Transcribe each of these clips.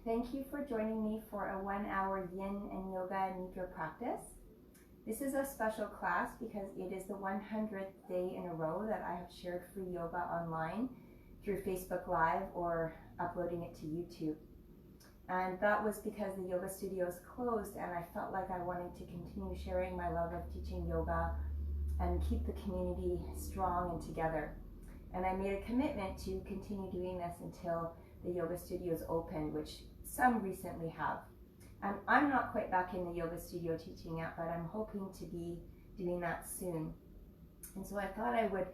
Thank you for joining me for a 1-hour Yin and Yoga Nidra practice. This is a special class because it is the 100th day in a row that I have shared free yoga online through Facebook Live or uploading it to YouTube. And that was because the yoga studios closed, and I felt like I wanted to continue sharing my love of teaching yoga and keep the community strong and together. And I made a commitment to continue doing this until the yoga studios opened, which some recently have. I'm not quite back in the yoga studio teaching yet, but I'm hoping to be doing that soon. And so I thought I would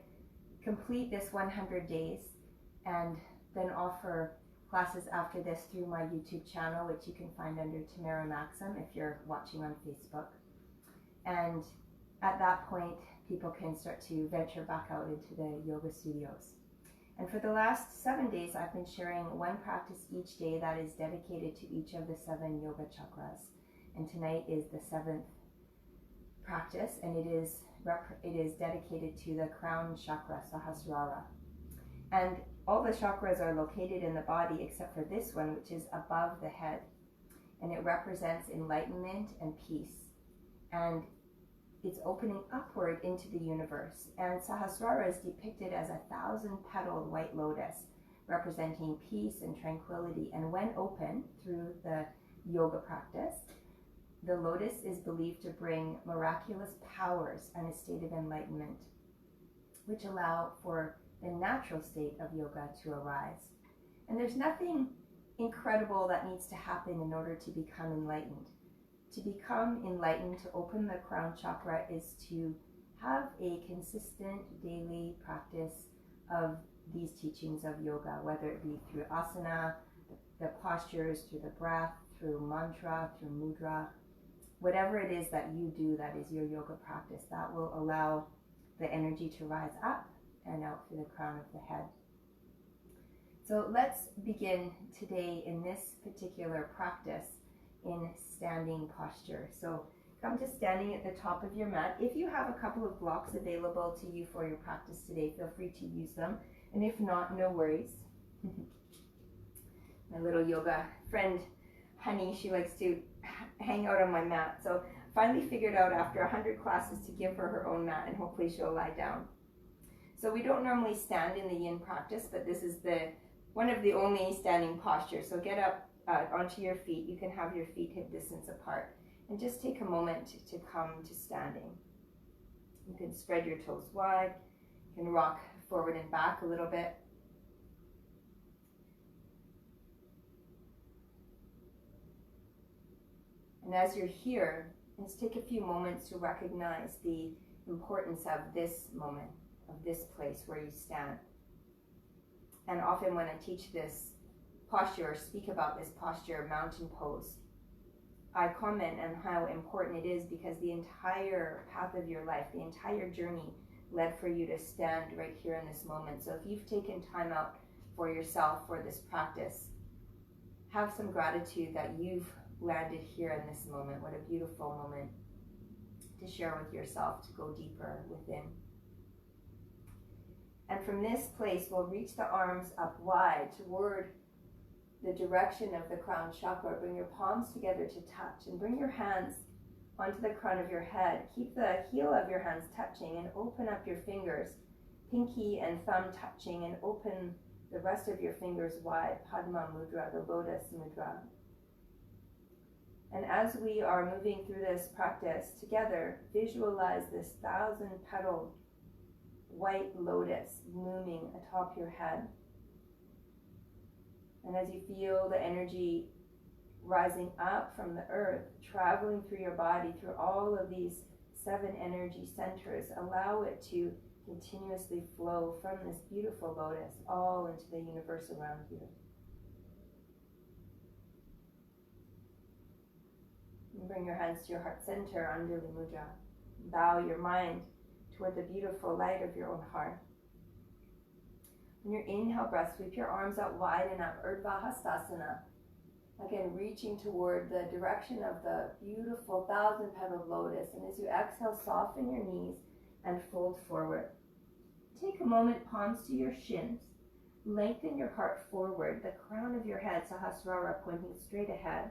complete this 100 days and then offer classes after this through my YouTube channel, which you can find under Tamara Maxim if you're watching on Facebook. And at that point, people can start to venture back out into the yoga studios. And for the last 7 days, I've been sharing one practice each day that is dedicated to each of the 7 yoga chakras. And tonight is the 7th practice, and it is dedicated to the crown chakra, Sahasrara. And all the chakras are located in the body except for this one, which is above the head. And it represents enlightenment and peace. And it's opening upward into the universe. And Sahasrara is depicted as 1,000-petaled white lotus, representing peace and tranquility. And when open through the yoga practice, the lotus is believed to bring miraculous powers and a state of enlightenment, which allow for the natural state of yoga to arise. And there's nothing incredible that needs to happen in order to become enlightened. To become enlightened, to open the crown chakra, is to have a consistent daily practice of these teachings of yoga, whether it be through asana, the postures, through the breath, through mantra, through mudra. Whatever it is that you do that is your yoga practice, that will allow the energy to rise up and out through the crown of the head. So let's begin today in this particular practice in standing posture. So come to standing at the top of your mat. If you have a couple of blocks available to you for your practice today, feel free to use them. And if not, no worries. My little yoga friend, Honey, she likes to hang out on my mat. So finally figured out after 100 classes to give her her own mat, and hopefully she'll lie down. So we don't normally stand in the yin practice, but this is one of the only standing postures. So get up onto your feet. You can have your feet hip distance apart, and just take a moment to come to standing. You can spread your toes wide. You can rock forward and back a little bit. And as you're here, let's take a few moments to recognize the importance of this moment, of this place where you stand. And often when I teach this posture or speak about this posture, mountain pose, I comment on how important it is, because the entire path of your life, the entire journey led for you to stand right here in this moment. So if you've taken time out for yourself for this practice, have some gratitude that you've landed here in this moment. What a beautiful moment to share with yourself, to go deeper within. And from this place, we'll reach the arms up wide toward the direction of the crown chakra. Bring your palms together to touch, and bring your hands onto the crown of your head. Keep the heel of your hands touching, and open up your fingers, pinky and thumb touching, and open the rest of your fingers wide, Padma Mudra, the Lotus Mudra. And as we are moving through this practice together, visualize this 1,000-petaled white lotus looming atop your head. And as you feel the energy rising up from the earth, traveling through your body, through all of these 7 energy centers, allow it to continuously flow from this beautiful lotus all into the universe around you. And bring your hands to your heart center, Anjali Mudra. Bow your mind toward the beautiful light of your own heart. On your inhale breath, sweep your arms out wide and up, Urdhva Hastasana. Again, reaching toward the direction of the beautiful 1,000-petaled lotus. And as you exhale, soften your knees and fold forward. Take a moment, palms to your shins. lengthen your heart forward, the crown of your head, Sahasrara, pointing straight ahead.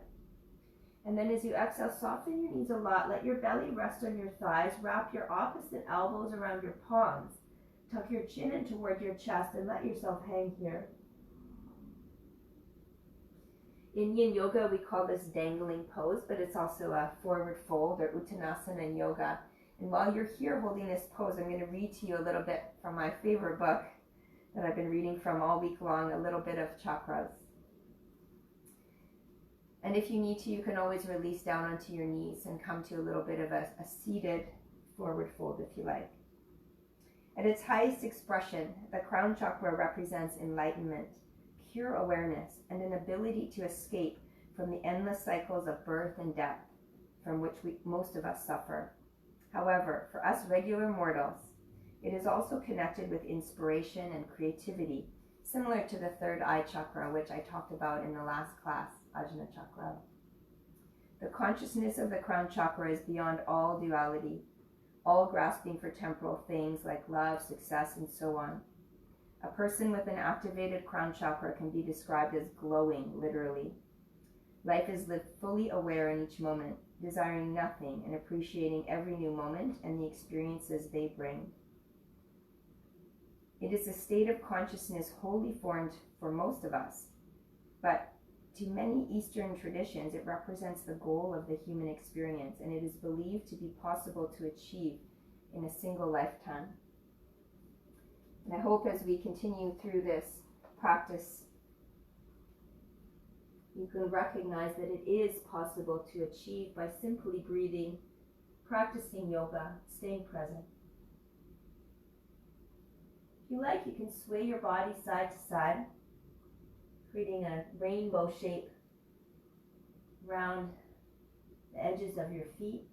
And then as you exhale, soften your knees a lot. Let your belly rest on your thighs. Wrap your opposite elbows around your palms. Tuck your chin in toward your chest and let yourself hang here. In Yin Yoga, we call this dangling pose, but it's also a forward fold or Uttanasana Yoga. And while you're here holding this pose, I'm going to read to you a little bit from my favorite book that I've been reading from all week long, a little bit of Chakras. And if you need to, you can always release down onto your knees and come to a little bit of a seated forward fold if you like. At its highest expression, the crown chakra represents enlightenment, pure awareness, and an ability to escape from the endless cycles of birth and death from which most of us suffer. However, for us regular mortals, it is also connected with inspiration and creativity, similar to the third eye chakra, which I talked about in the last class, Ajna chakra. The consciousness of the crown chakra is beyond all duality, all grasping for temporal things like love, success, and so on. A person with an activated crown chakra can be described as glowing, literally. Life is lived fully aware in each moment, desiring nothing and appreciating every new moment and the experiences they bring. It is a state of consciousness wholly formed for most of us, but to many Eastern traditions, it represents the goal of the human experience, and it is believed to be possible to achieve in a single lifetime. And I hope as we continue through this practice, you can recognize that it is possible to achieve by simply breathing, practicing yoga, staying present. If you like, you can sway your body side to side, creating a rainbow shape around the edges of your feet.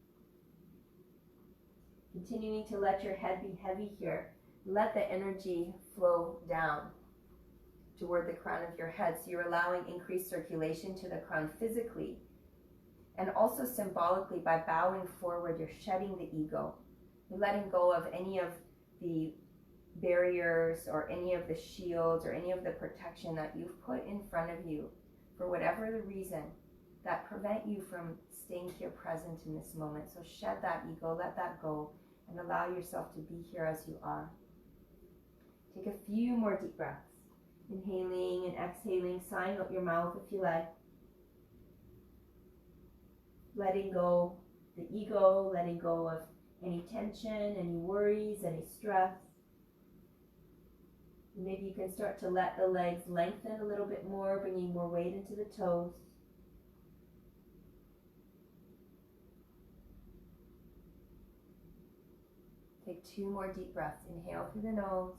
Continuing to let your head be heavy here. Let the energy flow down toward the crown of your head. So you're allowing increased circulation to the crown physically. And also symbolically, by bowing forward, you're shedding the ego. You're letting go of any of the barriers or any of the shields or any of the protection that you've put in front of you for whatever the reason that prevent you from staying here present in this moment. So shed that ego, let that go, and allow yourself to be here as you are. Take a few more deep breaths. Inhaling and exhaling, sighing out your mouth if you like. Letting go the ego, letting go of any tension, any worries, any stress. Maybe you can start to let the legs lengthen a little bit more, bringing more weight into the toes. Take 2 more deep breaths. Inhale through the nose.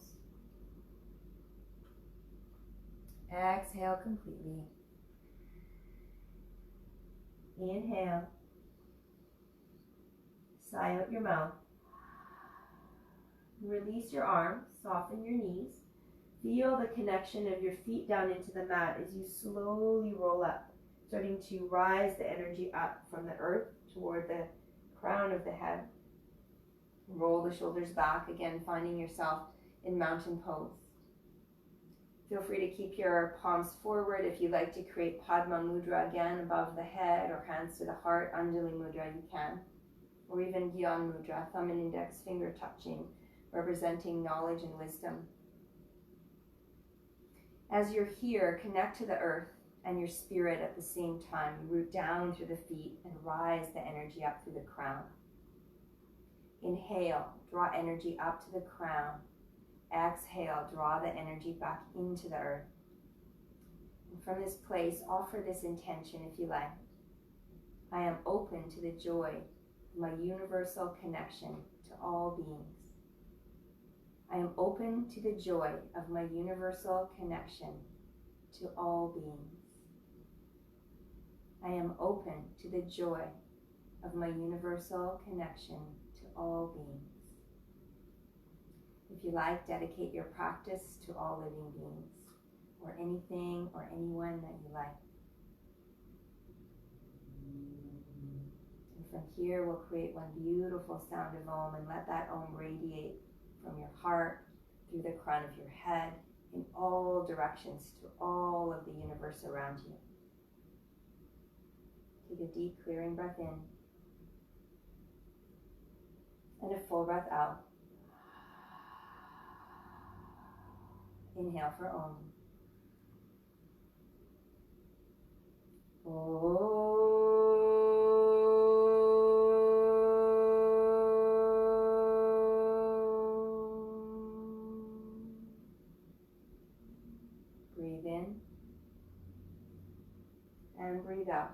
Exhale completely. Inhale. Sigh out your mouth. Release your arms, soften your knees. Feel the connection of your feet down into the mat as you slowly roll up, starting to rise the energy up from the earth toward the crown of the head. Roll the shoulders back, again finding yourself in mountain pose. Feel free to keep your palms forward. If you like to create Padma Mudra again above the head or hands to the heart, Anjali Mudra you can. Or even Gyan Mudra, thumb and index finger touching, representing knowledge and wisdom. As you're here, connect to the earth and your spirit at the same time. Root down through the feet and rise the energy up through the crown. Inhale, draw energy up to the crown. Exhale, draw the energy back into the earth. And from this place, offer this intention if you like. I am open to the joy of my universal connection to all beings. I am open to the joy of my universal connection to all beings. I am open to the joy of my universal connection to all beings. If you like, dedicate your practice to all living beings, or anything or anyone that you like. And from here, we'll create one beautiful sound of Om and let that Om radiate from your heart, through the crown of your head, in all directions to all of the universe around you. Take a deep clearing breath in and a full breath out. Inhale for Om. Breathe in and breathe out.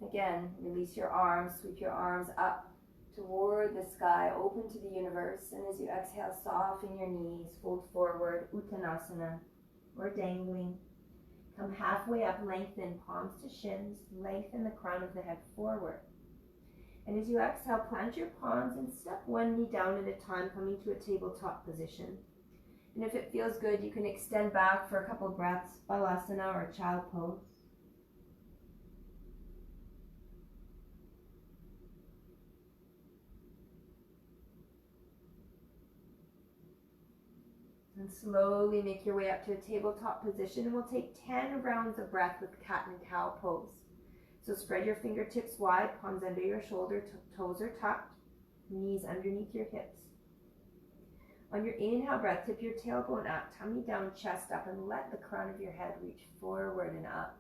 Again, release your arms, sweep your arms up toward the sky, open to the universe. And as you exhale, soften your knees, fold forward, Uttanasana, or dangling. Come halfway up, lengthen palms to shins, lengthen the crown of the head forward. And as you exhale, plant your palms and step one knee down at a time, coming to a tabletop position. And if it feels good, you can extend back for a couple breaths, Balasana or child pose. And slowly make your way up to a tabletop position, and we'll take 10 rounds of breath with cat and cow pose. So spread your fingertips wide, palms under your shoulder, toes are tucked, knees underneath your hips. On your inhale breath, tip your tailbone up, tummy down, chest up, and let the crown of your head reach forward and up.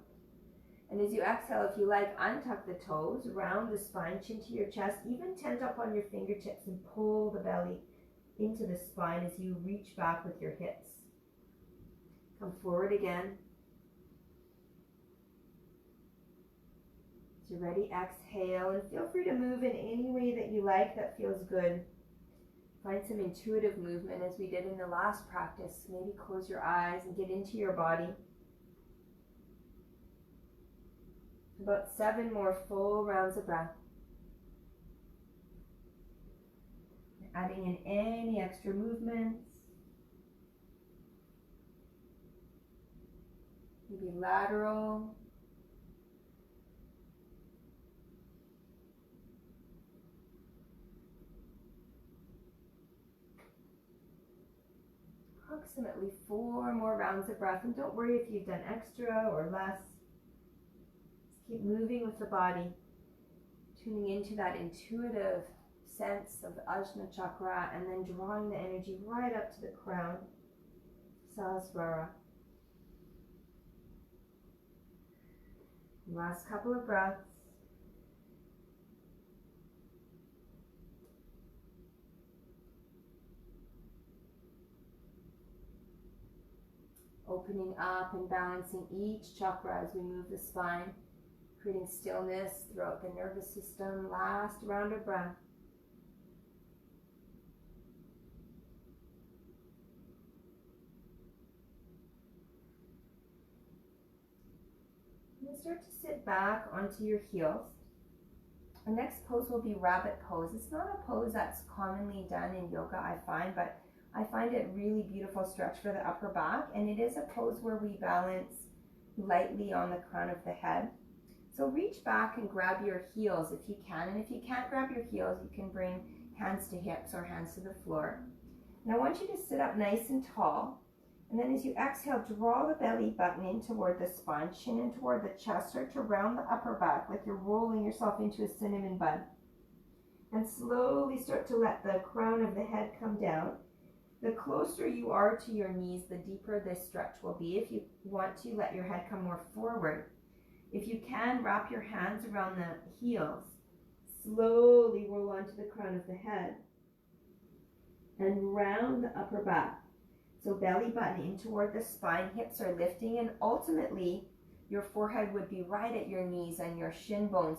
And as you exhale, if you like, untuck the toes, round the spine, chin to your chest, even tent up on your fingertips and pull the belly into the spine as you reach back with your hips. Come forward again. As you're ready, exhale, and feel free to move in any way that you like that feels good. Find some intuitive movement as we did in the last practice. Maybe close your eyes and get into your body. About 7 more full rounds of breath. Adding in any extra movements. Maybe lateral. Approximately 4 more rounds of breath. And don't worry if you've done extra or less. Just keep moving with the body. Tuning into that intuitive sense of the Ajna Chakra, and then drawing the energy right up to the crown, Sahasrara. Last couple of breaths. Opening up and balancing each chakra as we move the spine, creating stillness throughout the nervous system. Last round of breath. Start to sit back onto your heels. Our next pose will be rabbit pose. It's not a pose that's commonly done in yoga, I find, but I find it really beautiful stretch for the upper back, and it is a pose where we balance lightly on the crown of the head. So reach back and grab your heels if you can, and if you can't grab your heels, you can bring hands to hips or hands to the floor. And I want you to sit up nice and tall. And then as you exhale, draw the belly button in toward the spine, chin in toward the chest, start to round the upper back like you're rolling yourself into a cinnamon bun. And slowly start to let the crown of the head come down. The closer you are to your knees, the deeper this stretch will be. If you want to, let your head come more forward. If you can, wrap your hands around the heels. Slowly roll onto the crown of the head. And round the upper back. So belly button in toward the spine, hips are lifting, and ultimately your forehead would be right at your knees and your shin bones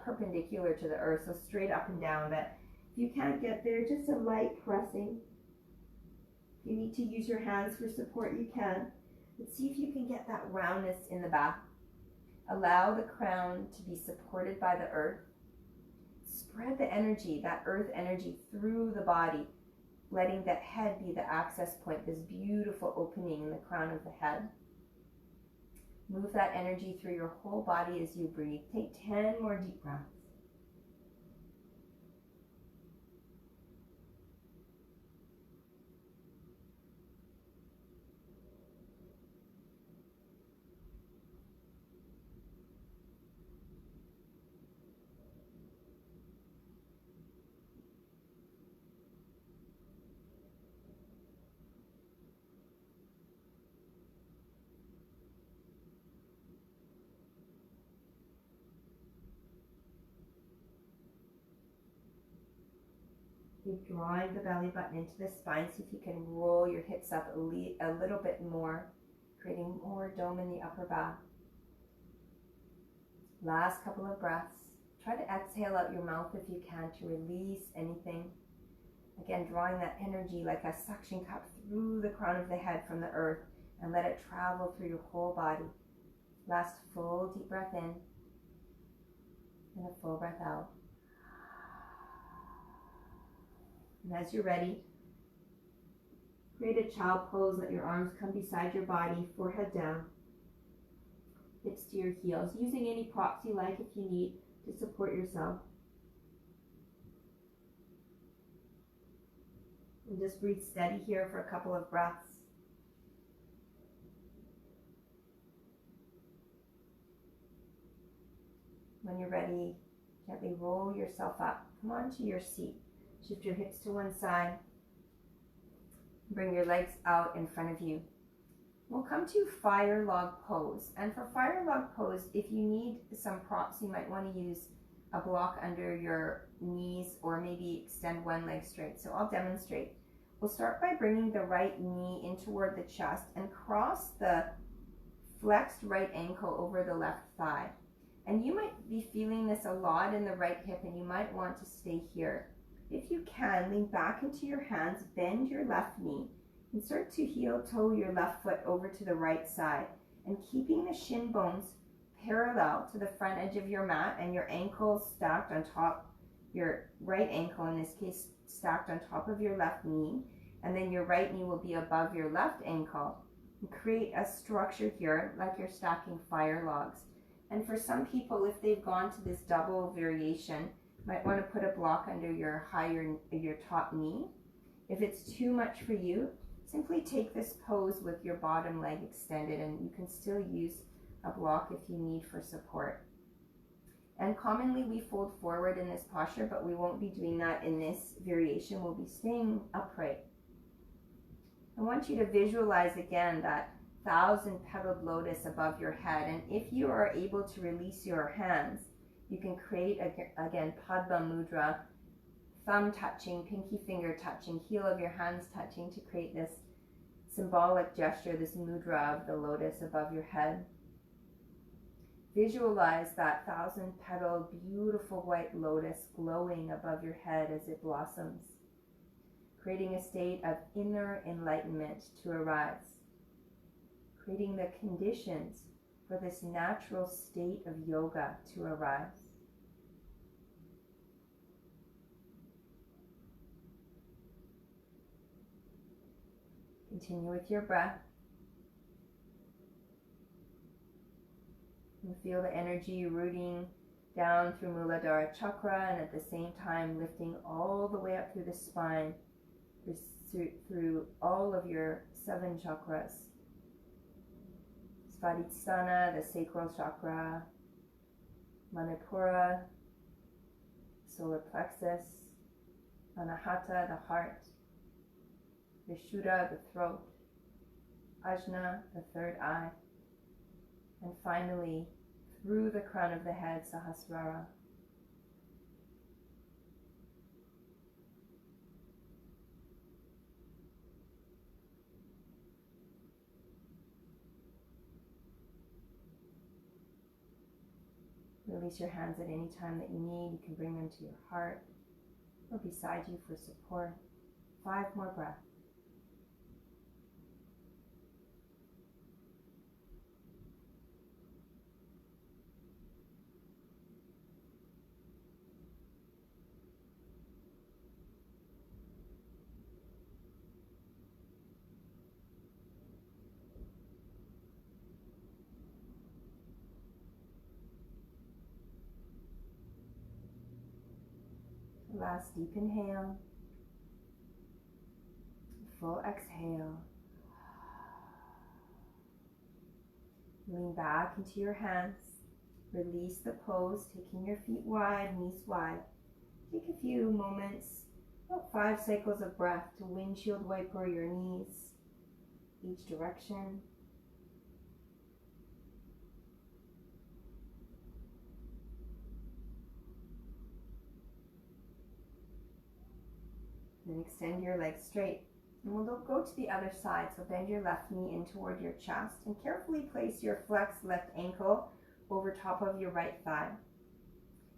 perpendicular to the earth, so straight up and down. But if you can't get there, just a light pressing. If you need to use your hands for support, you can. But see if you can get that roundness in the back. Allow the crown to be supported by the earth. Spread the energy, that earth energy, through the body, letting that head be the access point, this beautiful opening in the crown of the head. Move that energy through your whole body as you breathe. Take 10 more deep breaths. Keep drawing the belly button into the spine. See if you can roll your hips up a little bit more, creating more dome in the upper back. Last couple of breaths. Try to exhale out your mouth if you can to release anything. Again, drawing that energy like a suction cup through the crown of the head from the earth and let it travel through your whole body. Last full deep breath in and a full breath out. And as you're ready, create a child pose. Let your arms come beside your body, forehead down, hips to your heels, using any props you like if you need to support yourself. And just breathe steady here for a couple of breaths. When you're ready, gently roll yourself up. Come onto your seat. Shift your hips to one side. Bring your legs out in front of you. We'll come to fire log pose. And for fire log pose, if you need some props, you might want to use a block under your knees or maybe extend one leg straight. So I'll demonstrate. We'll start by bringing the right knee in toward the chest and cross the flexed right ankle over the left thigh. And you might be feeling this a lot in the right hip and you might want to stay here. If you can, lean back into your hands, bend your left knee, and start to heel toe your left foot over to the right side, and keeping the shin bones parallel to the front edge of your mat and your ankles stacked on top, your right ankle in this case stacked on top of your left knee, and then your right knee will be above your left ankle. And create a structure here like you're stacking fire logs. And for some people, if they've gone to this double variation, might want to put a block under your top knee. If it's too much for you, simply take this pose with your bottom leg extended, and you can still use a block if you need for support. And commonly we fold forward in this posture, but we won't be doing that in this variation. We'll be staying upright. I want you to visualize again that 1,000-petaled lotus above your head, and if you are able to release your hands, you can create, again, Padma Mudra, thumb touching, pinky finger touching, heel of your hands touching to create this symbolic gesture, this mudra of the lotus above your head. Visualize that 1,000-petaled, beautiful white lotus glowing above your head as it blossoms, creating a state of inner enlightenment to arise, creating the conditions for this natural state of yoga to arise. Continue with your breath. And feel the energy rooting down through Muladhara Chakra, and at the same time lifting all the way up through the spine, through all of your 7 chakras. Svadhisthana, the sacral chakra, Manipura, solar plexus, Anahata, the heart, Vishuddha, the throat, Ajna, the third eye, and finally through the crown of the head, Sahasrara. Release your hands at any time that you need. You can bring them to your heart or beside you for support. 5 more breaths. Last deep inhale, full exhale. Lean back into your hands. Release the pose, taking your feet wide, knees wide. Take a few moments, about 5 cycles of breath to windshield wiper your knees, each direction. extend your legs straight. And we'll go to the other side. So bend your left knee in toward your chest and carefully place your flexed left ankle over top of your right thigh.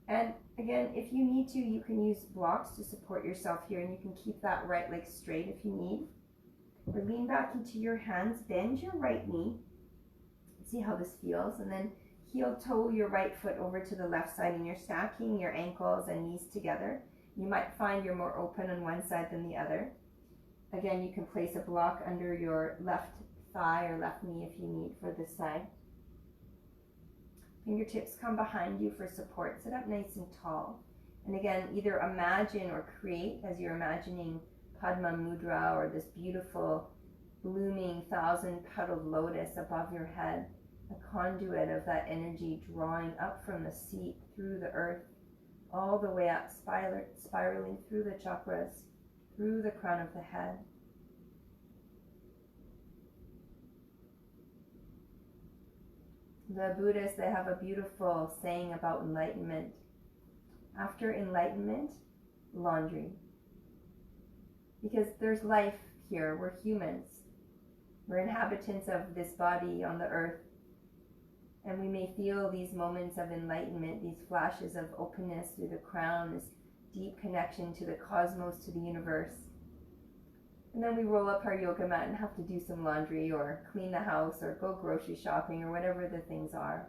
And again, if you need to, you can use blocks to support yourself here, and you can keep that right leg straight if you need. Or lean back into your hands, bend your right knee. See how this feels, and then heel toe your right foot over to the left side, and you're stacking your ankles and knees together. You might find you're more open on one side than the other. Again, you can place a block under your left thigh or left knee if you need for this side. Fingertips come behind you for support. Sit up nice and tall. And again, either imagine or create, as you're imagining Padma Mudra or this beautiful blooming 1,000-petaled lotus above your head, a conduit of that energy drawing up from the seat through the earth, all the way up, spiraling through the chakras, through the crown of the head. The Buddhists, they have a beautiful saying about enlightenment. After enlightenment, laundry. Because there's life here. We're humans. We're inhabitants of this body on the earth. And we may feel these moments of enlightenment, these flashes of openness through the crown, this deep connection to the cosmos, to the universe. And then we roll up our yoga mat and have to do some laundry or clean the house or go grocery shopping or whatever the things are.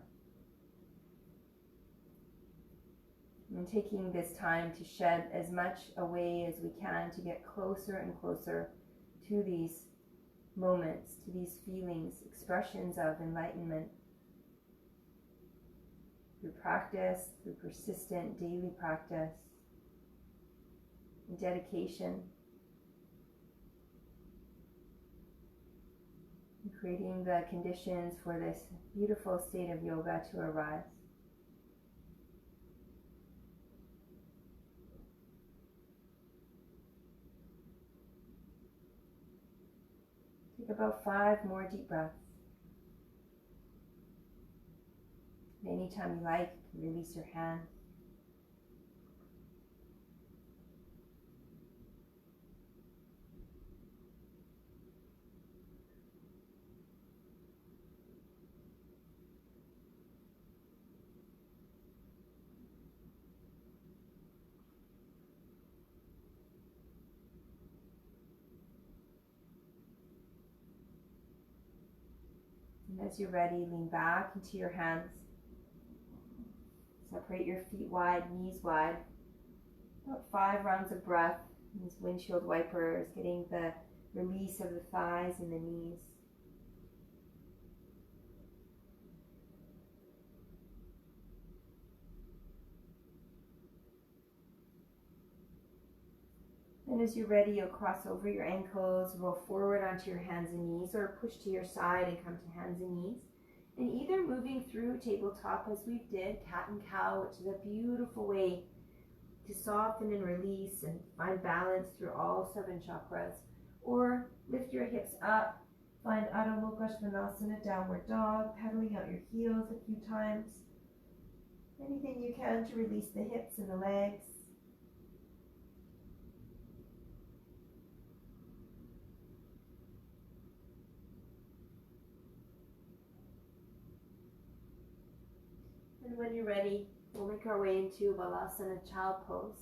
And taking this time to shed as much away as we can to get closer and closer to these moments, to these feelings, expressions of enlightenment. Through practice, through persistent daily practice, and dedication, and creating the conditions for this beautiful state of yoga to arise. Take about 5 more deep breaths. Anytime you like, you can release your hand. And as you're ready, lean back into your hands. Separate your feet wide, knees wide. About 5 rounds of breath. These windshield wipers, getting the release of the thighs and the knees. And as you're ready, you'll cross over your ankles, roll forward onto your hands and knees, or push to your side and come to hands and knees. And either moving through tabletop as we did, cat and cow, which is a beautiful way to soften and release and find balance through all 7 chakras. Or lift your hips up, find Adho Mukha Svanasana, downward dog, pedaling out your heels a few times. Anything you can to release the hips and the legs. And when you're ready, we'll make our way into Balasana, child pose.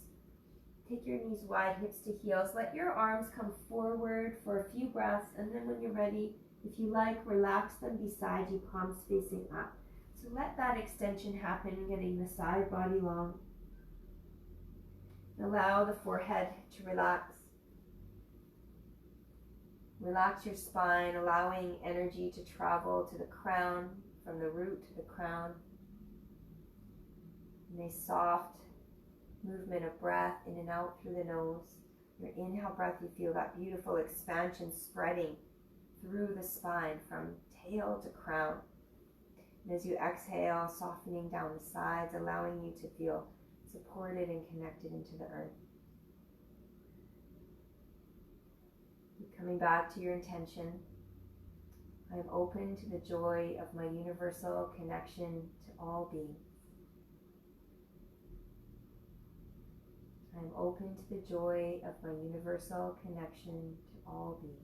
Take your knees wide, hips to heels. Let your arms come forward for a few breaths, and then when you're ready, if you like, relax them beside you, palms facing up. So let that extension happen, getting the side body long. Allow the forehead to relax. Relax your spine, allowing energy to travel to the crown, from the root to the crown. And a soft movement of breath in and out through the nose. Your inhale breath, you feel that beautiful expansion spreading through the spine from tail to crown. And as you exhale, softening down the sides, allowing you to feel supported and connected into the earth. Coming back to your intention, I am open to the joy of my universal connection to all beings. I'm open to the joy of my universal connection to all beings.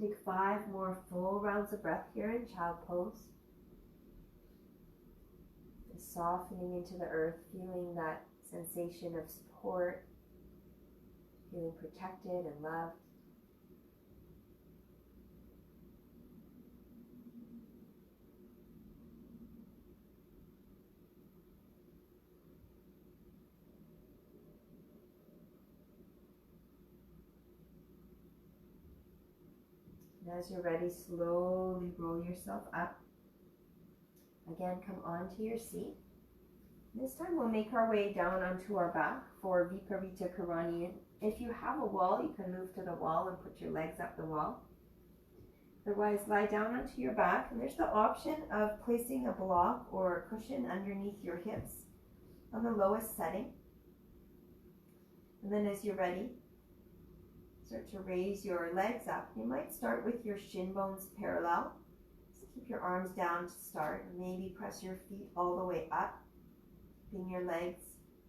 Take 5 more full rounds of breath here in child pose. Just softening into the earth, feeling that sensation of support, feeling protected and loved. And as you're ready, slowly roll yourself up. Again, come onto your seat. This time we'll make our way down onto our back for Viparita Karani. If you have a wall, you can move to the wall and put your legs up the wall. Otherwise, lie down onto your back. And there's the option of placing a block or a cushion underneath your hips on the lowest setting. And then as you're ready, start to raise your legs up. You might start with your shin bones parallel. Just keep your arms down to start. Maybe press your feet all the way up. Keeping your legs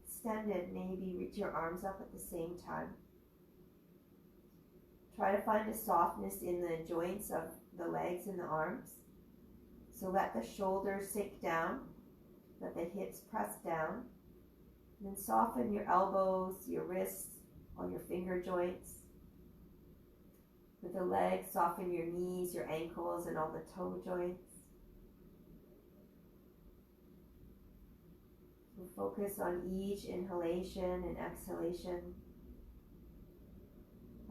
extended, maybe reach your arms up at the same time. Try to find a softness in the joints of the legs and the arms. So let the shoulders sink down, let the hips press down, and then soften your elbows, your wrists, all your finger joints. With the legs, soften your knees, your ankles, and all the toe joints. So focus on each inhalation and exhalation.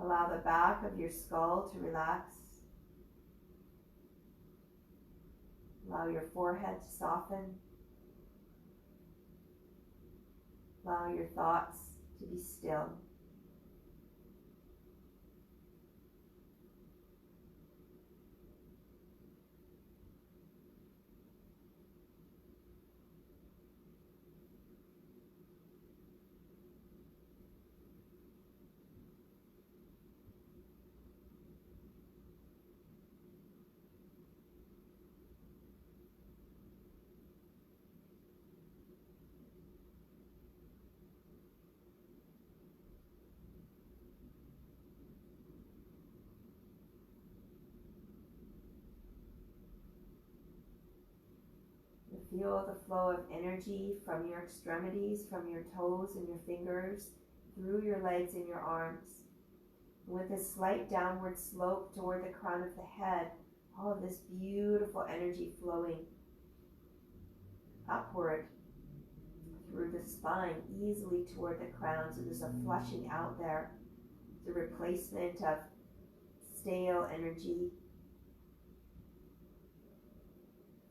Allow the back of your skull to relax. Allow your forehead to soften. Allow your thoughts to be still. Feel the flow of energy from your extremities, from your toes and your fingers, through your legs and your arms. With a slight downward slope toward the crown of the head, all of this beautiful energy flowing upward through the spine, easily toward the crown. So there's a flushing out there, the replacement of stale energy,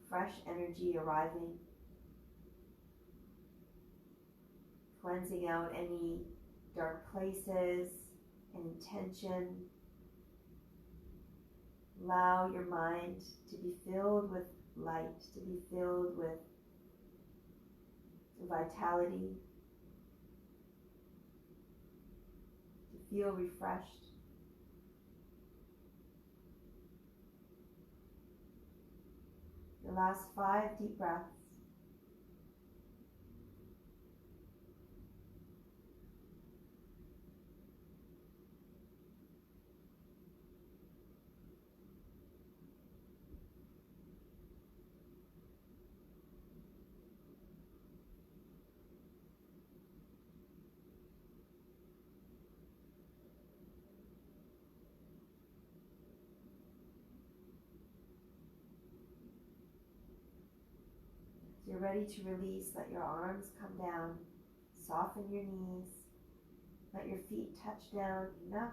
fresh energy arriving, cleansing out any dark places, any tension. Allow your mind to be filled with light, to be filled with vitality. feel refreshed. Your last 5 deep breaths. You're ready to release. Let your arms come down. Soften your knees. Let your feet touch down enough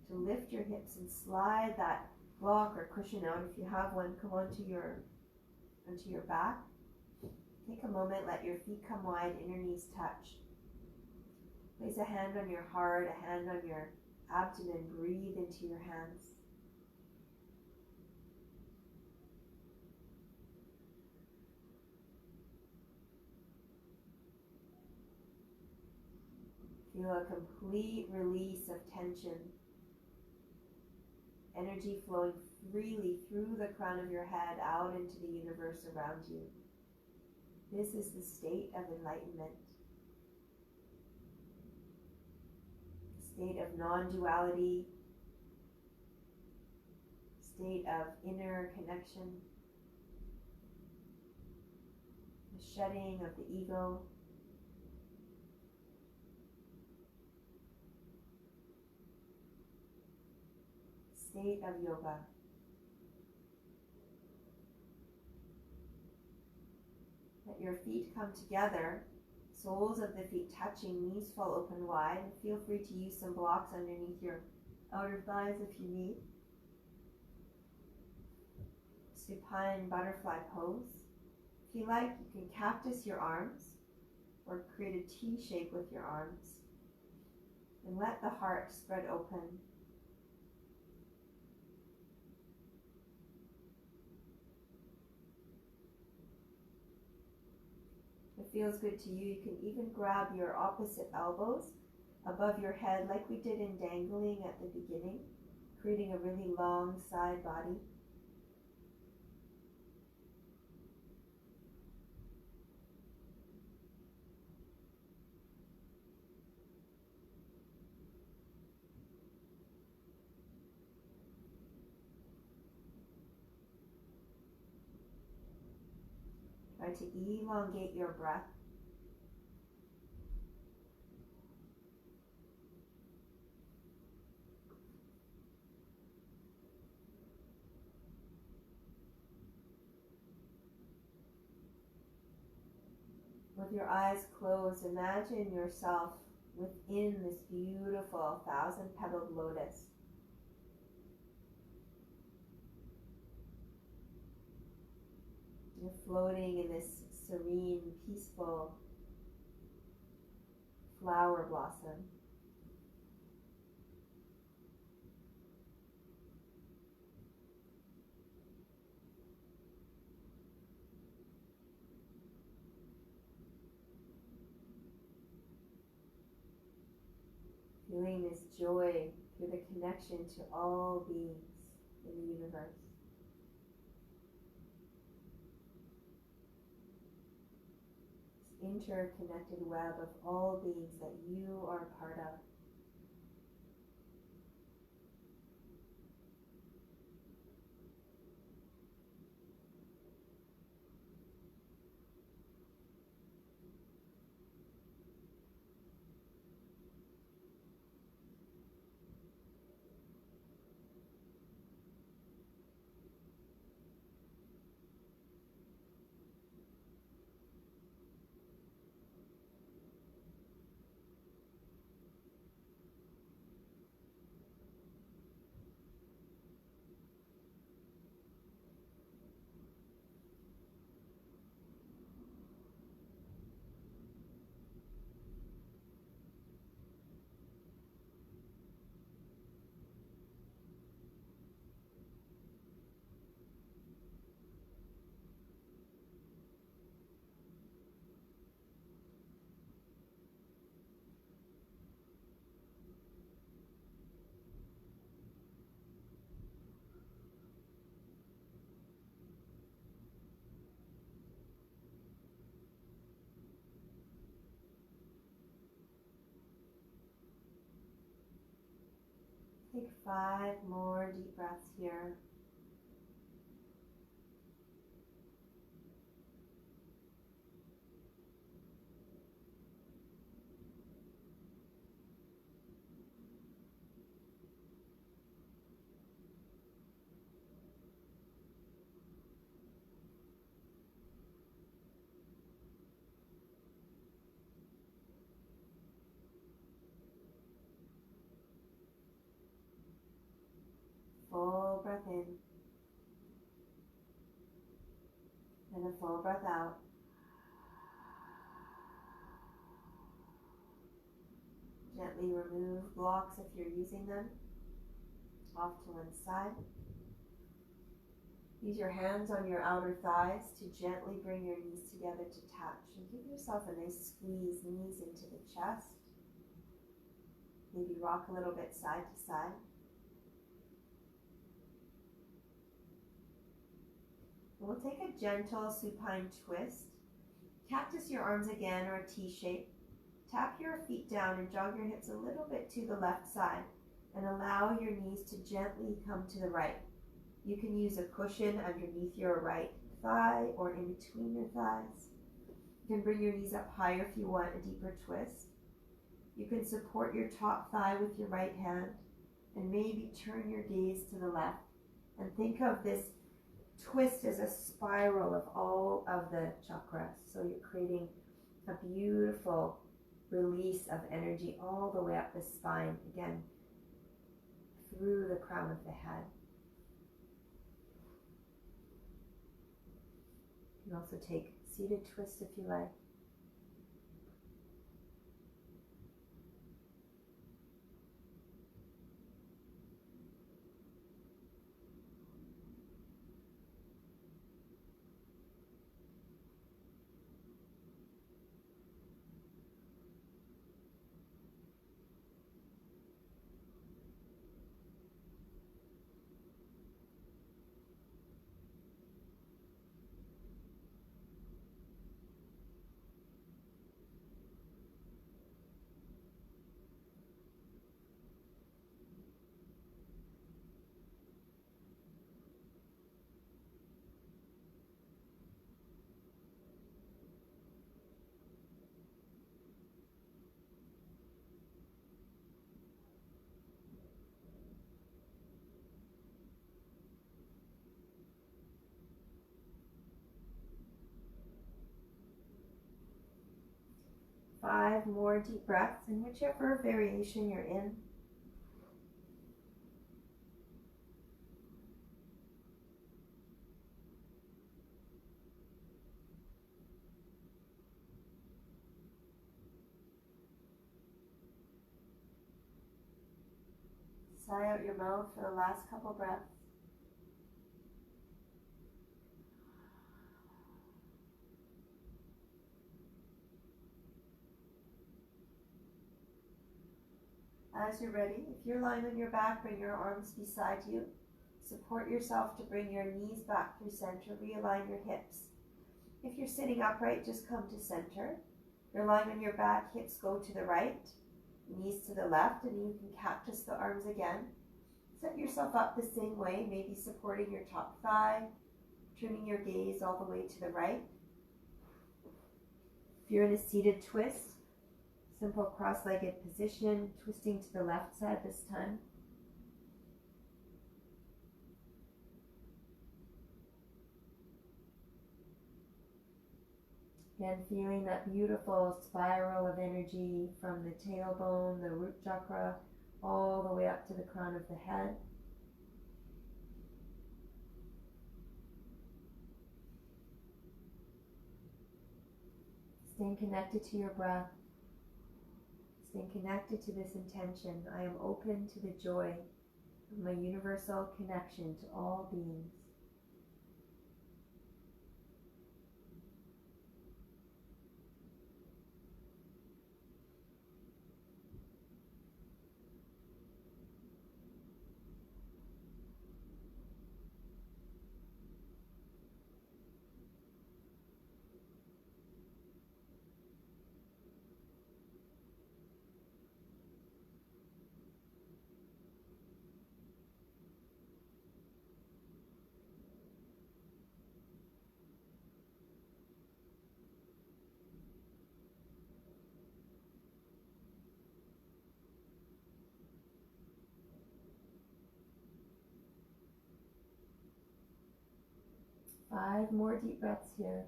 to lift your hips and slide that block or cushion out. If you have one, come onto your back. Take a moment, let your feet come wide, inner knees touch. Place a hand on your heart, a hand on your abdomen. Breathe into your hands. Feel a complete release of tension. Energy flowing freely through the crown of your head out into the universe around you. This is the state of enlightenment. State of non-duality. State of inner connection. The shedding of the ego. State of yoga. Let your feet come together, soles of the feet touching, knees fall open wide. Feel free to use some blocks underneath your outer thighs if you need. Supine butterfly pose. If you like, you can cactus your arms or create a T shape with your arms. And let the heart spread open. Feels good to you, you can even grab your opposite elbows above your head like we did in dangling at the beginning, creating a really long side body. Try to elongate your breath. With your eyes closed, imagine yourself within this beautiful 1,000-petaled lotus. You're floating in this serene, peaceful flower blossom. Feeling this joy through the connection to all beings in the universe. Interconnected web of all beings that you are a part of. Take 5 more deep breaths here. Full breath in and a full breath out. Gently remove blocks if you're using them off to one side. Use your hands on your outer thighs to gently bring your knees together to touch and give yourself a nice squeeze, knees into the chest. Maybe rock a little bit side to side. We'll take a gentle supine twist. Cactus your arms again, or a T shape. Tap your feet down and jog your hips a little bit to the left side and allow your knees to gently come to the right. You can use a cushion underneath your right thigh or in between your thighs. You can bring your knees up higher if you want a deeper twist. You can support your top thigh with your right hand and maybe turn your gaze to the left and think of this twist as a spiral of all of the chakras. So you're creating a beautiful release of energy all the way up the spine, again, through the crown of the head. You can also take seated twist if you like. Five more deep breaths in whichever variation you're in. Sigh out your mouth for the last couple breaths. As you're ready, if you're lying on your back, bring your arms beside you. Support yourself to bring your knees back through center. Realign your hips. If you're sitting upright, just come to center. If you're lying on your back, hips go to the right, knees to the left, and you can cactus the arms again. Set yourself up the same way, maybe supporting your top thigh, turning your gaze all the way to the right. If you're in a seated twist, simple cross-legged position, twisting to the left side this time. Again, feeling that beautiful spiral of energy from the tailbone, the root chakra, all the way up to the crown of the head. Staying connected to your breath. Staying connected to this intention. I am open to the joy of my universal connection to all beings. 5 more deep breaths here.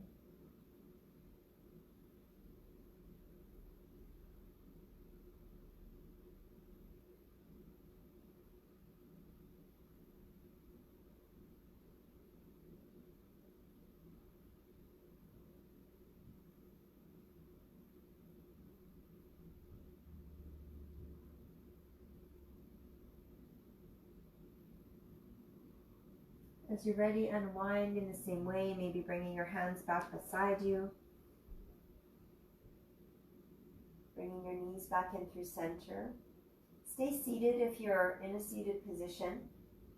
As you're ready, unwind in the same way, maybe bringing your hands back beside you. Bringing your knees back in through center. Stay seated if you're in a seated position.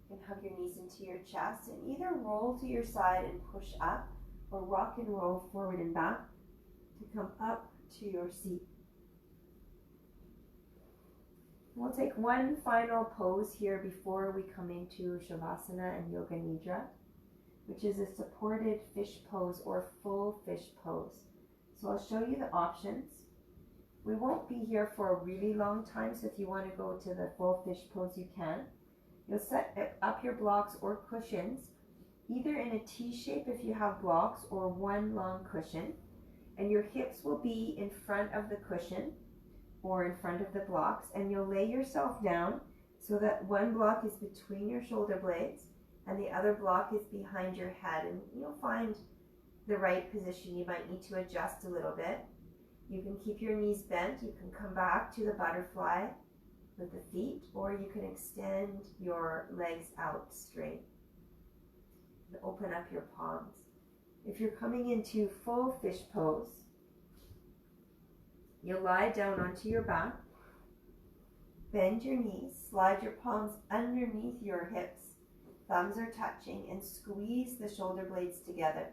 You can hug your knees into your chest and either roll to your side and push up or rock and roll forward and back to come up to your seat. We'll take one final pose here before we come into Shavasana and Yoga Nidra, which is a supported fish pose or full fish pose. So I'll show you the options. We won't be here for a really long time, so if you want to go to the full fish pose, you can. You'll set up your blocks or cushions, either in a T shape if you have blocks or one long cushion, and your hips will be in front of the cushion or in front of the blocks, and you'll lay yourself down so that one block is between your shoulder blades and the other block is behind your head, and you'll find the right position. You might need to adjust a little bit. You can keep your knees bent. You can come back to the butterfly with the feet, or you can extend your legs out straight and open up your palms. If you're coming into full fish pose, you'll lie down onto your back, bend your knees, slide your palms underneath your hips, thumbs are touching, and squeeze the shoulder blades together.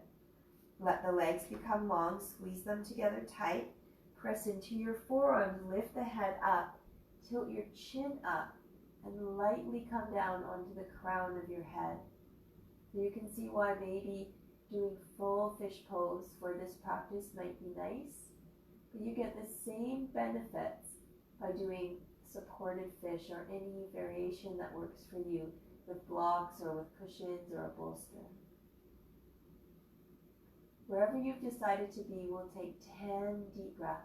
Let the legs become long, squeeze them together tight, press into your forearms, lift the head up, tilt your chin up, and lightly come down onto the crown of your head. So you can see why maybe doing full fish pose for this practice might be nice, but you get the same benefits by doing supported fish or any variation that works for you with blocks or with cushions or a bolster. Wherever you've decided to be, we'll take 10 deep breaths.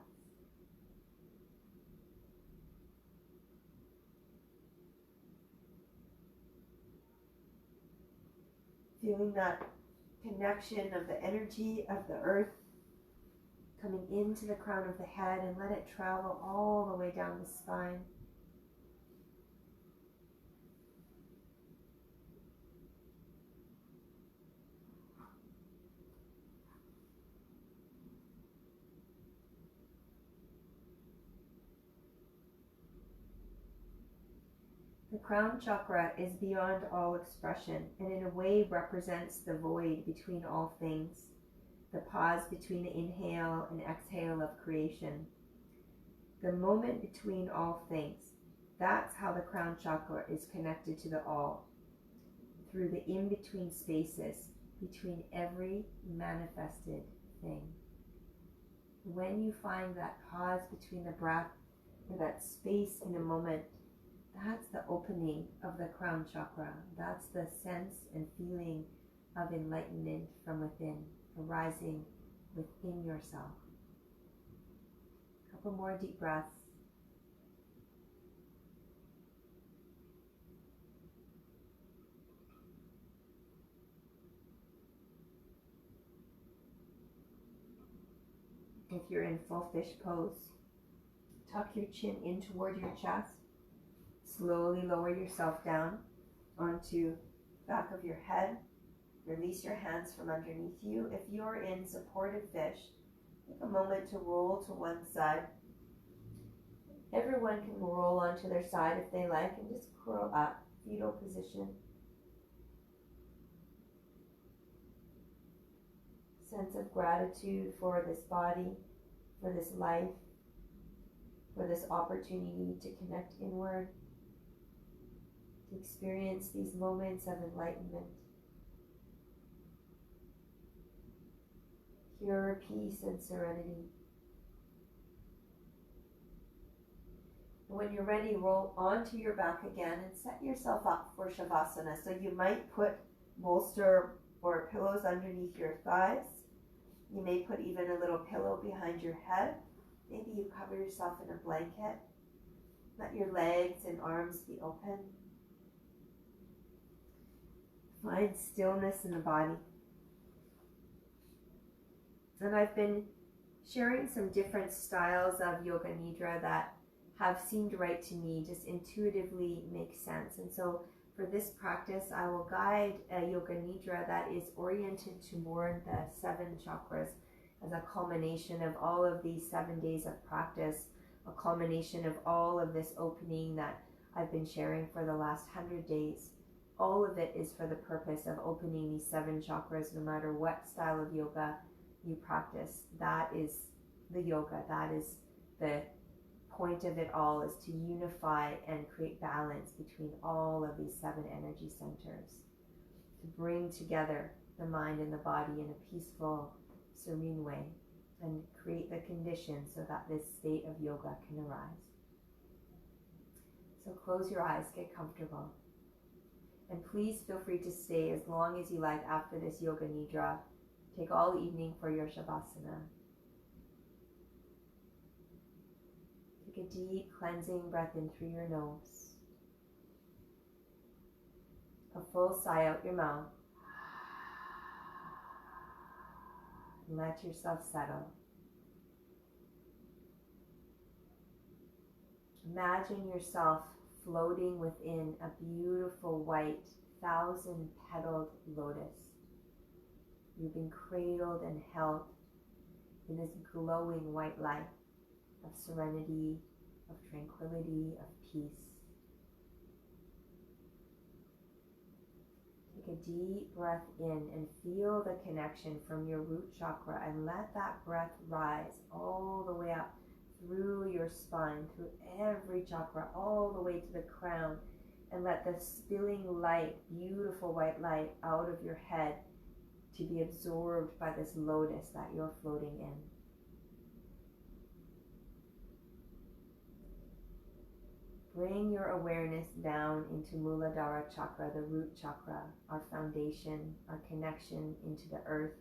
Feeling that connection of the energy of the earth coming into the crown of the head, and let it travel all the way down the spine. The crown chakra is beyond all expression, and in a way represents the void between all things, the pause between the inhale and exhale of creation, the moment between all things. That's how the crown chakra is connected to the all, through the in-between spaces between every manifested thing. When you find that pause between the breath, or that space in a moment, that's the opening of the crown chakra. That's the sense and feeling of enlightenment from within, arising within yourself. A couple more deep breaths. If you're in full fish pose, tuck your chin in toward your chest. Slowly lower yourself down onto the back of your head. Release your hands from underneath you. If you're in supported fish, take a moment to roll to one side. Everyone can roll onto their side if they like, and just curl up, fetal position. Sense of gratitude for this body, for this life, for this opportunity to connect inward, to experience these moments of enlightenment, pure peace and serenity. And when you're ready, roll onto your back again and set yourself up for Shavasana. So you might put bolster or pillows underneath your thighs. You may put even a little pillow behind your head. Maybe you cover yourself in a blanket. Let your legs and arms be open. Find stillness in the body. And I've been sharing some different styles of Yoga Nidra that have seemed right to me, just intuitively make sense. And so for this practice, I will guide a Yoga Nidra that is oriented to more the 7 chakras as a culmination of all of these 7 days of practice, a culmination of all of this opening that I've been sharing for the last 100 days. All of it is for the purpose of opening these 7 chakras, no matter what style of yoga you practice. That is the yoga. That is the point of it all, is to unify and create balance between all of these 7 energy centers, to bring together the mind and the body in a peaceful, serene way, and create the conditions so that this state of yoga can arise. So close your eyes, get comfortable. And please feel free to stay as long as you like after this Yoga Nidra. Take all evening for your Shavasana. Take a deep cleansing breath in through your nose. A full sigh out your mouth. And let yourself settle. Imagine yourself floating within a beautiful white 1,000-petaled lotus. You've been cradled and held in this glowing white light of serenity, of tranquility, of peace. Take a deep breath in and feel the connection from your root chakra, and let that breath rise all the way up through your spine, through every chakra, all the way to the crown, and let the spilling light, beautiful white light, out of your head to be absorbed by this lotus that you're floating in. Bring your awareness down into Muladhara chakra, the root chakra, our foundation, our connection into the earth,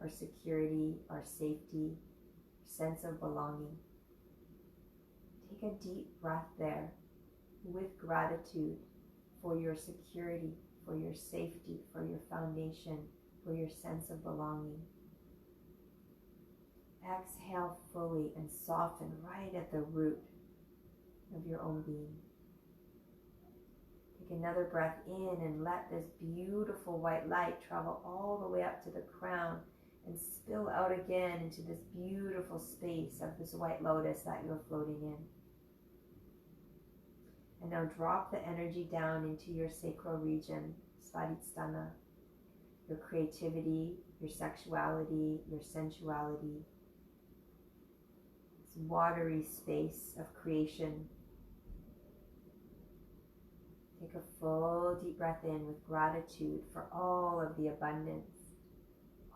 our security, our safety, sense of belonging. Take a deep breath there with gratitude for your security, for your safety, for your foundation, for your sense of belonging. Exhale fully and soften right at the root of your own being. Take another breath in and let this beautiful white light travel all the way up to the crown and spill out again into this beautiful space of this white lotus that you're floating in. And now drop the energy down into your sacral region, Svadhisthana, your creativity, your sexuality, your sensuality. This watery space of creation. Take a full deep breath in with gratitude for all of the abundance,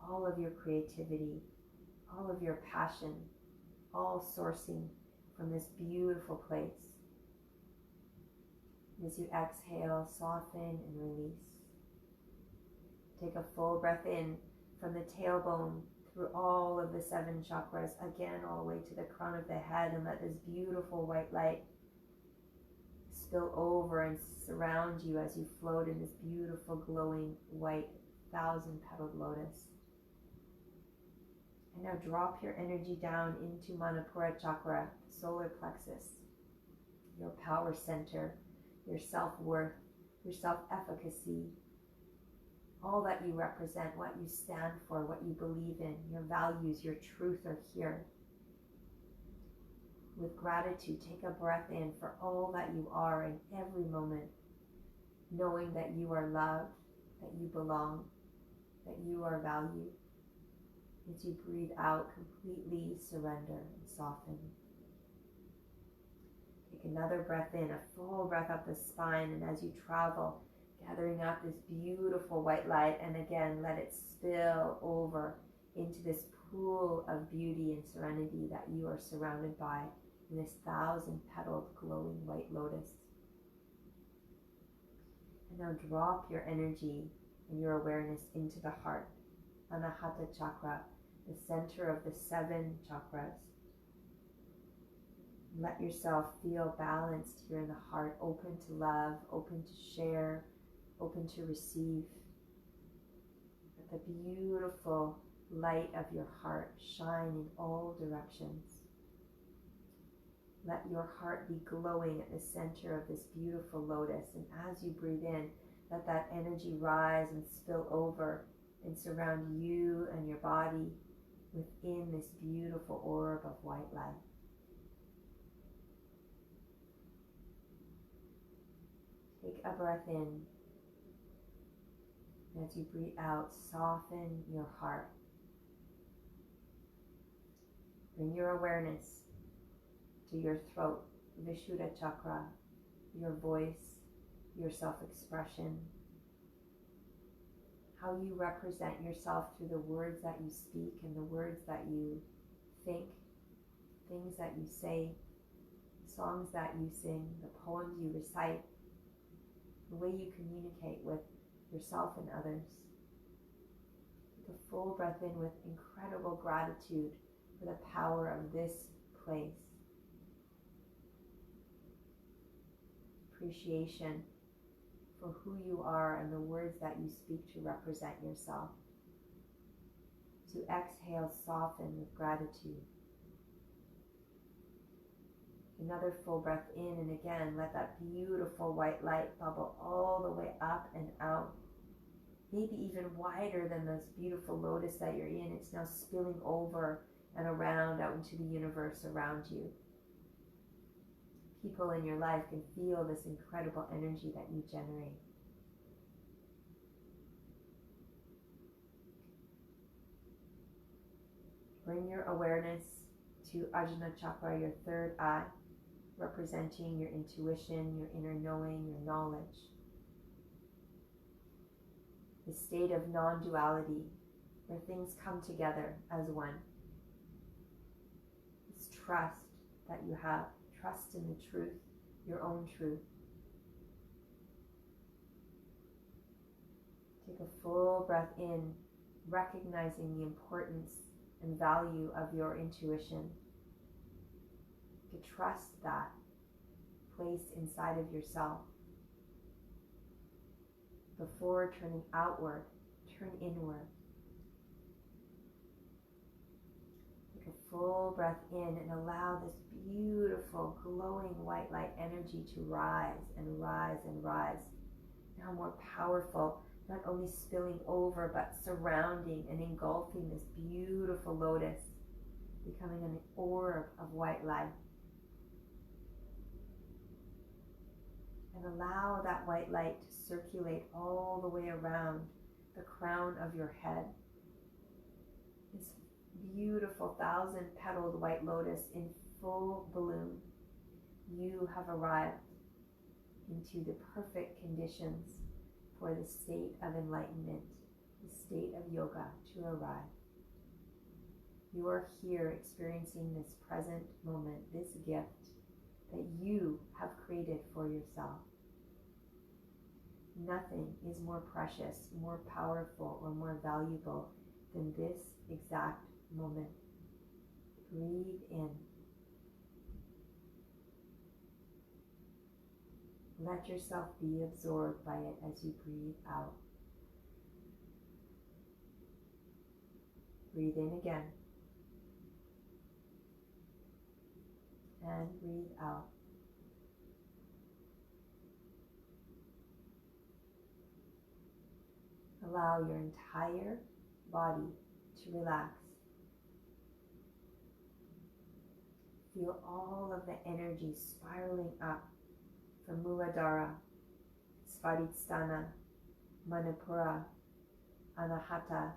all of your creativity, all of your passion, all sourcing from this beautiful place. As you exhale, soften and release. Take a full breath in from the tailbone through all of the 7 chakras, again all the way to the crown of the head, and let this beautiful white light spill over and surround you as you float in this beautiful glowing white 1,000-petaled lotus. And now drop your energy down into Manipura chakra, solar plexus, your power center, your self-worth, your self-efficacy, all that you represent, what you stand for, what you believe in, your values, your truth are here. With gratitude, take a breath in for all that you are in every moment, knowing that you are loved, that you belong, that you are valued. As you breathe out, completely surrender and soften. Take another breath in, a full breath up the spine, and as you travel, gathering up this beautiful white light, and again, let it spill over into this pool of beauty and serenity that you are surrounded by in this 1,000-petaled glowing white lotus. And now drop your energy and your awareness into the heart, Anahata Chakra, the center of the 7 chakras. Let yourself feel balanced here in the heart, open to love, open to share, open to receive. Let the beautiful light of your heart shine in all directions. Let your heart be glowing at the center of this beautiful lotus, and as you breathe in, let that energy rise and spill over and surround you and your body within this beautiful orb of white light. Take a breath in. As you breathe out, soften your heart. Bring your awareness to your throat, Vishuddha Chakra, your voice, your self-expression, how you represent yourself through the words that you speak and the words that you think, things that you say, songs that you sing, the poems you recite, the way you communicate with yourself and others. Take a full breath in with incredible gratitude for the power of this place. Appreciation for who you are and the words that you speak to represent yourself. To exhale, soften with gratitude. Another full breath in, and again, let that beautiful white light bubble all the way up and out. Maybe even wider than this beautiful lotus that you're in. It's now spilling over and around out into the universe around you. People in your life can feel this incredible energy that you generate. Bring your awareness to Ajna Chakra, your 3rd eye, representing your intuition, your inner knowing, your knowledge. The state of non-duality, where things come together as one. This trust that you have, trust in the truth, your own truth. Take a full breath in, recognizing the importance and value of your intuition. To trust that place inside of yourself. Before turning outward, turn inward. Take a full breath in and allow this beautiful glowing white light energy to rise and rise and rise. Now more powerful, not only spilling over but surrounding and engulfing this beautiful lotus, becoming an orb of white light. And allow that white light to circulate all the way around the crown of your head. This beautiful 1,000-petaled white lotus in full bloom. You have arrived into the perfect conditions for the state of enlightenment, the state of yoga to arrive. You are here experiencing this present moment, this gift that you have created for yourself. Nothing is more precious, more powerful, or more valuable than this exact moment. Breathe in. Let yourself be absorbed by it as you breathe out. Breathe in again. And breathe out. Allow your entire body to relax. Feel all of the energy spiraling up from Muladhara, Svadhisthana, Manipura, Anahata,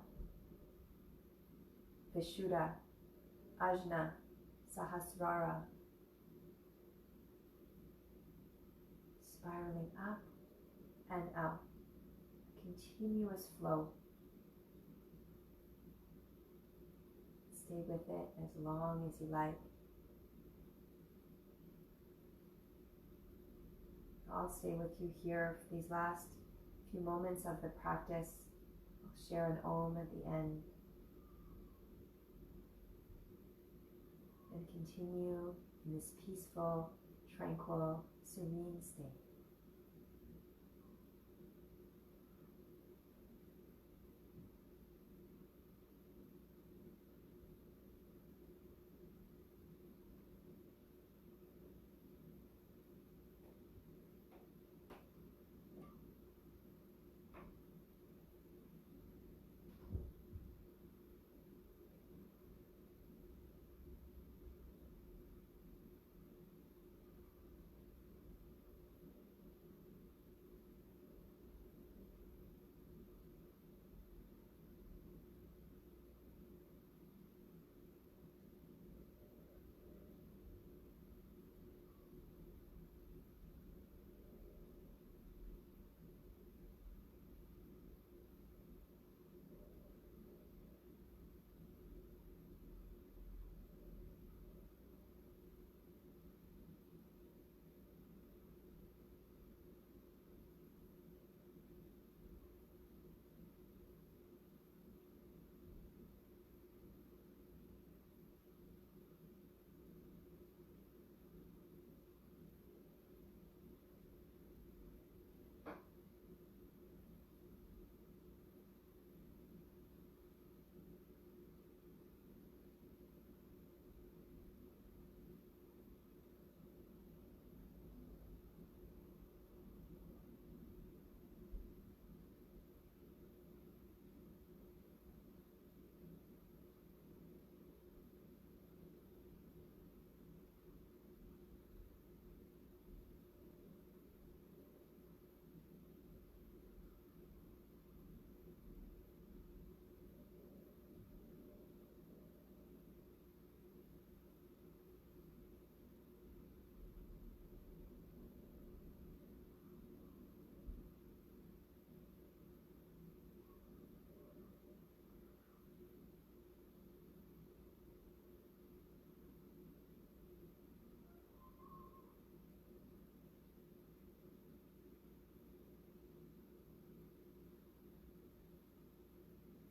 Vishuddha, Ajna, Sahasrara, spiraling up and out. Continuous flow. Stay with it as long as you like. I'll stay with you here for these last few moments of the practice. Share an Om at the end. And continue in this peaceful, tranquil, serene state.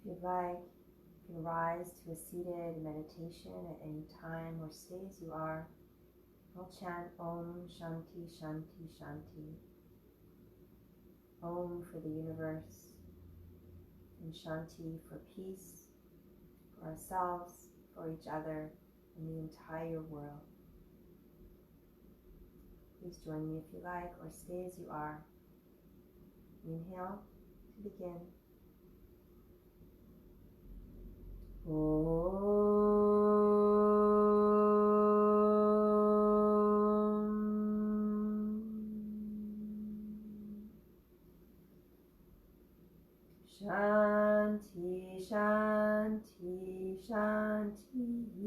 If you'd like, you can rise to a seated meditation at any time or stay as you are. I'll chant Om Shanti Shanti Shanti. Om for the universe, and Shanti for peace, for ourselves, for each other, and the entire world. Please join me if you like, or stay as you are. Inhale to begin. Shanti, Shanti, Shanti.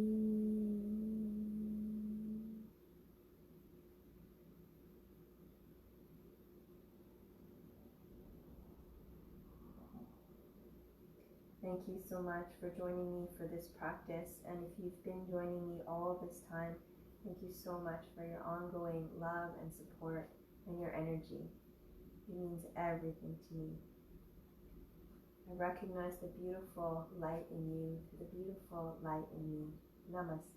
Thank you so much for joining me for this practice, and if you've been joining me all this time, thank you so much for your ongoing love and support and your energy. It means everything to me. I recognize the beautiful light in you, the beautiful light in me. Namaste.